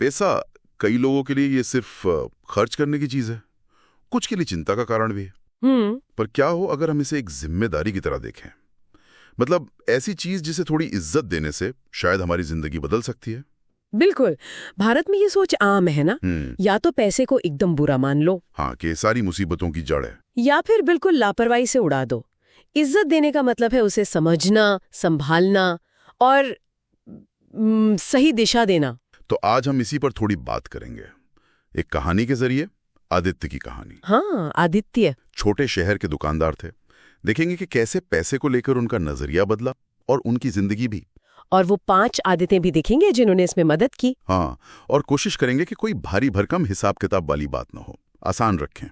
पैसा कई लोगों के लिए ये सिर्फ खर्च करने की चीज है, कुछ के लिए चिंता का कारण भी है। पर क्या हो अगर हम इसे एक जिम्मेदारी की तरह देखें, मतलब ऐसी चीज जिसे थोड़ी इज्जत देने से शायद हमारी जिंदगी बदल सकती है। बिल्कुल, भारत में ये सोच आम है ना। या तो पैसे को एकदम बुरा मान लो, हाँ, कि सारी मुसीबतों की जड़ है, या फिर बिल्कुल लापरवाही से उड़ा दो। इज्जत देने का मतलब है उसे समझना, संभालना और सही दिशा देना। तो आज हम इसी पर थोड़ी बात करेंगे, एक कहानी के जरिए। आदित्य की कहानी। हाँ, आदित्य छोटे शहर के दुकानदार थे। देखेंगे कि कैसे पैसे को लेकर उनका नजरिया बदला और उनकी जिंदगी भी। और वो 5 आदतें भी देखेंगे जिन्होंने इसमें मदद की। हाँ, और कोशिश करेंगे कि कोई भारी भरकम हिसाब किताब वाली बात ना हो, आसान रखें।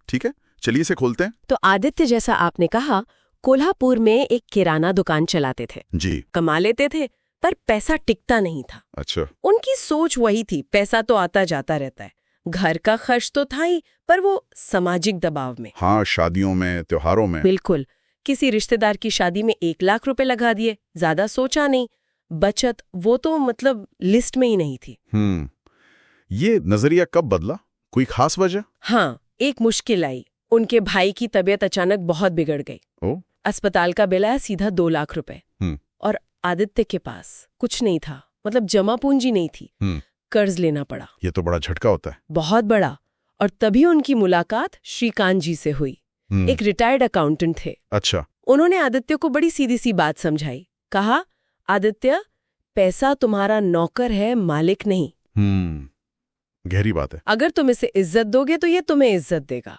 ठीक है, चलिए इसे खोलते हैं। तो आदित्य, जैसा आपने कहा, कोल्हापुर में एक किराना दुकान चलाते थे जी। कमा लेते थे, पर पैसा टिकता नहीं था। अच्छा। उनकी सोच वही थी, पैसा तो आता जाता रहता है, घर का खर्च तो था ही, पर वो सामाजिक दबाव में। हाँ, शादियों में, त्योहारों में। बिल्कुल, किसी रिश्तेदार की शादी में 1 लाख रुपए लगा दिए, ज्यादा सोचा नहीं। बचत वो तो मतलब लिस्ट में ही नहीं थी। ये नजरिया कब बदला, कोई खास वजह? हाँ, एक मुश्किल आई। उनके भाई की तबीयत अचानक बहुत बिगड़ गई। अस्पताल का बिल आया सीधा 2 लाख रुपए। और आदित्य के पास कुछ नहीं था, मतलब जमा पूंजी नहीं थी। कर्ज लेना पड़ा। ये तो बड़ा झटका होता है। बहुत बड़ा। और तभी उनकी मुलाकात श्रीकांत जी से हुई। एक रिटायर्ड अकाउंटेंट थे। अच्छा। उन्होंने आदित्य को बड़ी सीधी सी बात समझाई। कहा, आदित्य, पैसा तुम्हारा नौकर है, मालिक नहीं। गहरी बात है। अगर तुम इसे इज्जत दोगे तो ये तुम्हें इज्जत देगा।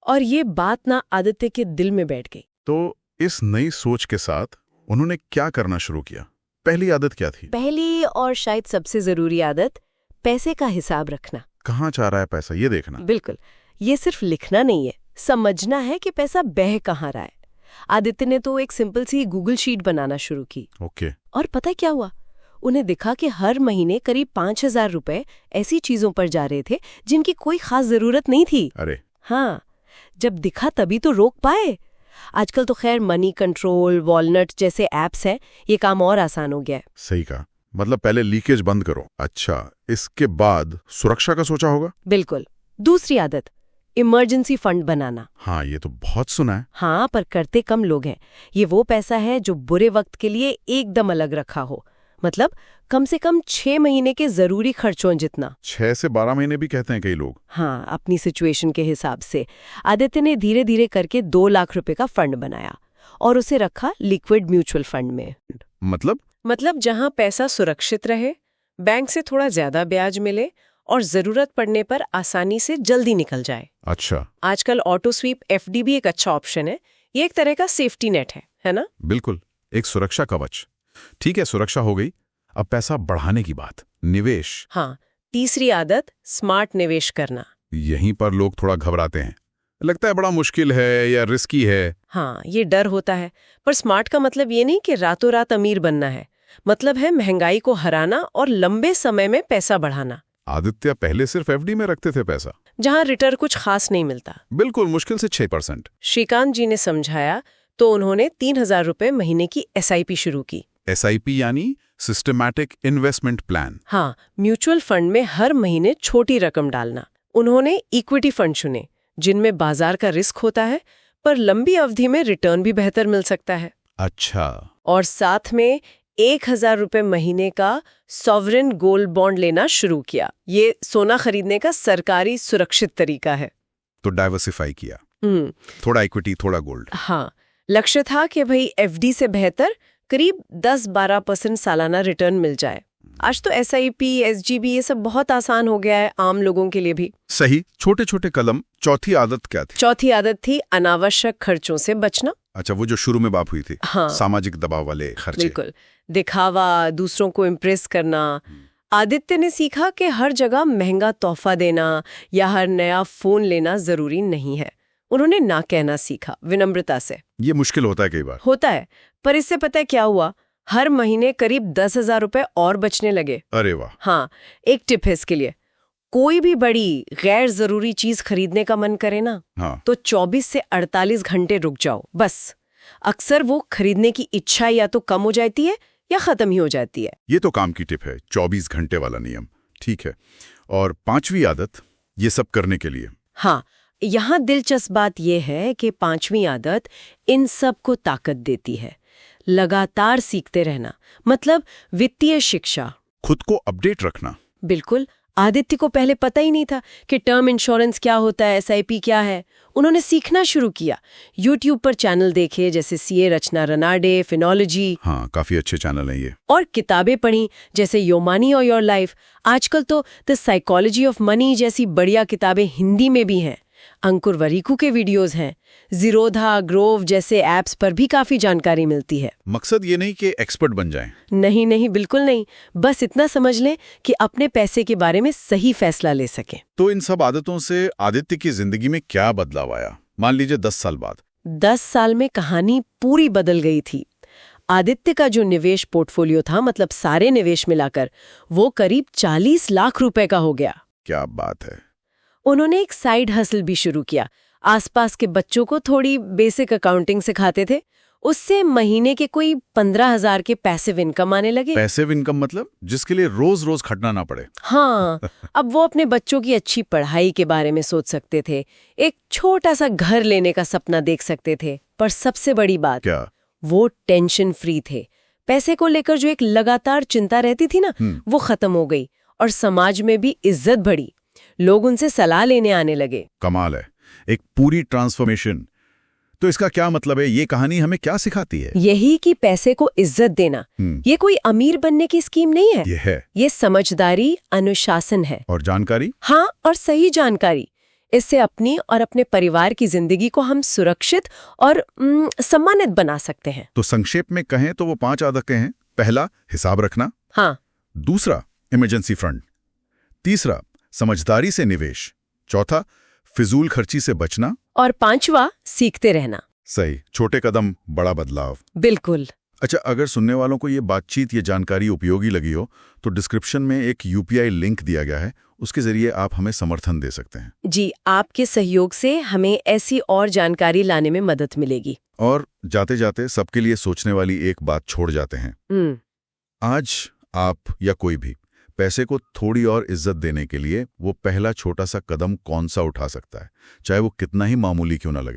और ये बात ना आदित्य के दिल में बैठ गई। तो इस नई सोच के साथ उन्होंने क्या करना शुरू किया? पहली आदत क्या थी? पहली और शायद सबसे जरूरी आदत, पैसे का हिसाब रखना। कहाँ जा रहा है पैसा, ये देखना। बिल्कुल, ये सिर्फ लिखना नहीं है, समझना है कि पैसा बह कहाँ रहा है। आदित्य ने तो एक सिंपल सी गूगल शीट बनाना शुरू की। ओके। और पता क्या हुआ? उन्हें दिखा कि हर महीने करीब 5,000 रुपए ऐसी चीजों पर जा रहे थे जिनकी कोई खास जरूरत नहीं थी। अरे हाँ, जब दिखा तभी तो रोक पाए। आजकल तो खैर मनी कंट्रोल, वॉलनट जैसे ऐप्स हैं, ये काम और आसान हो गया है। सही कहा, मतलब पहले लीकेज बंद करो। अच्छा, इसके बाद सुरक्षा का सोचा होगा? बिल्कुल। दूसरी आदत, इमरजेंसी फंड बनाना। हाँ, ये तो बहुत सुना है। हाँ, पर करते कम लोग हैं। ये वो पैसा है जो बुरे वक्त के लिए एकदम अलग रखा हो, मतलब कम से कम 6 महीने के जरूरी खर्चों जितना। 6 से 12 महीने भी कहते हैं कई लोग। हाँ, अपनी सिचुएशन के हिसाब से। आदित्य ने धीरे धीरे करके 2 लाख रुपए का फंड बनाया और उसे रखा लिक्विड म्यूचुअल फंड में। मतलब जहां पैसा सुरक्षित रहे, बैंक से थोड़ा ज्यादा ब्याज मिले और जरूरत पड़ने पर आसानी से जल्दी निकल जाए। अच्छा। आजकल ऑटो स्वीप एफडी भी एक अच्छा ऑप्शन है। ये एक तरह का सेफ्टी नेट है ना? बिल्कुल, एक सुरक्षा कवच। ठीक है, सुरक्षा हो गई। अब पैसा बढ़ाने की बात, निवेश। हाँ, तीसरी आदत, स्मार्ट निवेश करना। यहीं पर लोग थोड़ा घबराते हैं, लगता है बड़ा मुश्किल है या रिस्की है। हाँ, ये डर होता है। पर स्मार्ट का मतलब ये नहीं कि रातों रात अमीर बनना है, मतलब है महंगाई को हराना और लंबे समय में पैसा बढ़ाना। आदित्य पहले सिर्फ एफडी में रखते थे पैसा, जहां रिटर्न कुछ खास नहीं मिलता। बिल्कुल, मुश्किल से 6%। श्रीकांत जी ने समझाया तो उन्होंने 3,000 रुपए महीने की SIP शुरू की। SIP यानी सिस्टमैटिक इन्वेस्टमेंट प्लान। हाँ, म्यूचुअल फंड में हर महीने छोटी रकम डालना। उन्होंने इक्विटी फंड चुने जिनमें बाजार का रिस्क होता है पर लंबी अवधि में रिटर्न भी बेहतर मिल सकता है। अच्छा। और साथ में 1,000 रुपए महीने का सॉवरेन गोल्ड बॉन्ड लेना शुरू किया। ये सोना खरीदने का सरकारी सुरक्षित तरीका है। तो डाइवर्सिफाई किया, थोड़ा इक्विटी थोड़ा गोल्ड। हाँ, लक्ष्य था कि भाई एफडी से बेहतर करीब 10-12% सालाना रिटर्न मिल जाए। आज तो SIP, SGB ये सब बहुत आसान हो गया है आम लोगों के लिए भी। सही, छोटे छोटे कदम। चौथी आदत क्या थी? चौथी आदत थी अनावश्यक खर्चों से बचना। अच्छा, वो जो शुरू में बात हुई थी। हाँ, सामाजिक दबाव वाले खर्चे। बिल्कुल, दिखावा, दूसरों को इम्प्रेस करना। आदित्य ने सीखा कि हर जगह महंगा तोहफा देना या हर नया फोन लेना जरूरी नहीं है। उन्होंने ना कहना सीखा, विनम्रता से। ये मुश्किल होता है कई बार। होता है, पर इससे पता है क्या हुआ? हर महीने करीब 10,000 रुपए और बचने लगे। अरे वाह। हाँ, एक टिप है इसके लिए, कोई भी बड़ी गैर जरूरी चीज खरीदने का मन करे ना, हाँ, तो 24 से 48 घंटे रुक जाओ बस। अक्सर वो खरीदने की इच्छा या तो कम हो जाती है या खत्म ही हो जाती है। ये तो काम की टिप है, 24 घंटे वाला नियम। ठीक है। और 5वीं आदत, ये सब करने के लिए? हाँ, यहाँ दिलचस्प बात यह है कि 5वीं आदत इन सब को ताकत देती है। लगातार सीखते रहना, मतलब वित्तीय शिक्षा, खुद को अपडेट रखना। बिल्कुल। आदित्य को पहले पता ही नहीं था कि टर्म इंश्योरेंस क्या होता है, SIP क्या है। उन्होंने सीखना शुरू किया। YouTube पर चैनल देखे, जैसे CA रचना रनाडे, फिनोलॉजी। हाँ, काफी अच्छे चैनल हैं ये। और किताबें पढ़ी, जैसे योर मनी और योर लाइफ। आजकल तो द साइकोलॉजी ऑफ मनी जैसी बढ़िया किताबें हिंदी में भी हैं। अंकुर वरीकू के वीडियोस हैं। ज़ीरोधा, ग्रोव जैसे ऐप्स पर भी काफी जानकारी मिलती है। मकसद ये नहीं कि एक्सपर्ट बन जाएं। नहीं नहीं, बिल्कुल नहीं। बस इतना समझ लें कि अपने पैसे के बारे में सही फैसला ले सकें। तो इन सब आदतों से आदित्य की जिंदगी में क्या बदलाव आया, मान लीजिए 10 साल बाद? 10 साल में कहानी पूरी बदल गई थी। आदित्य का जो निवेश पोर्टफोलियो था, मतलब सारे निवेश मिलाकर, वो करीब 40 लाख रुपए का हो गया। क्या बात है। उन्होंने एक साइड हसल भी शुरू किया। आसपास के बच्चों को थोड़ी बेसिक अकाउंटिंग सिखाते थे। उससे महीने के कोई 15,000 के पैसिव इनकम आने लगे। पैसिव इनकम मतलब जिसके लिए रोज रोज खटना ना पड़े। हाँ, अब वो अपने बच्चों की अच्छी पढ़ाई के बारे में सोच सकते थे, एक छोटा सा घर लेने का सपना देख सकते थे। पर सबसे बड़ी बात, क्या? वो टेंशन फ्री थे। पैसे को लेकर जो एक लगातार चिंता रहती थी ना, वो खत्म हो गई। और समाज में भी इज्जत बढ़ी। लोग उनसे सलाह लेने आने लगे। कमाल है, एक पूरी ट्रांसफॉर्मेशन। तो इसका क्या मतलब है? ये कहानी हमें क्या सिखाती है? यही कि पैसे को इज्जत देना ये कोई अमीर बनने की स्कीम नहीं है। ये समझदारी, अनुशासन है। और जानकारी? हाँ, और सही जानकारी। इससे अपनी और अपने परिवार की जिंदगी को हम सुरक्षित और सम्मानित बना सकते हैं। तो संक्षेप में कहें तो वो 5 आदतें हैं। पहला, हिसाब रखना। हाँ। दूसरा, इमरजेंसी फंड। तीसरा, समझदारी से निवेश। चौथा, फिजूल खर्ची से बचना। और 5वां, सीखते रहना। सही, छोटे कदम, बड़ा बदलाव। बिल्कुल। अच्छा, अगर सुनने वालों को ये बातचीत, ये जानकारी उपयोगी लगी हो तो डिस्क्रिप्शन में एक UPI लिंक दिया गया है, उसके जरिए आप हमें समर्थन दे सकते हैं। जी, आपके सहयोग से हमें ऐसी और जानकारी लाने में मदद मिलेगी। और जाते जाते सबके लिए सोचने वाली एक बात छोड़ जाते हैं। आज आप या कोई भी पैसे को थोड़ी और इज्जत देने के लिए वो पहला छोटा सा कदम कौन सा उठा सकता है, चाहे वो कितना ही मामूली क्यों ना लगे।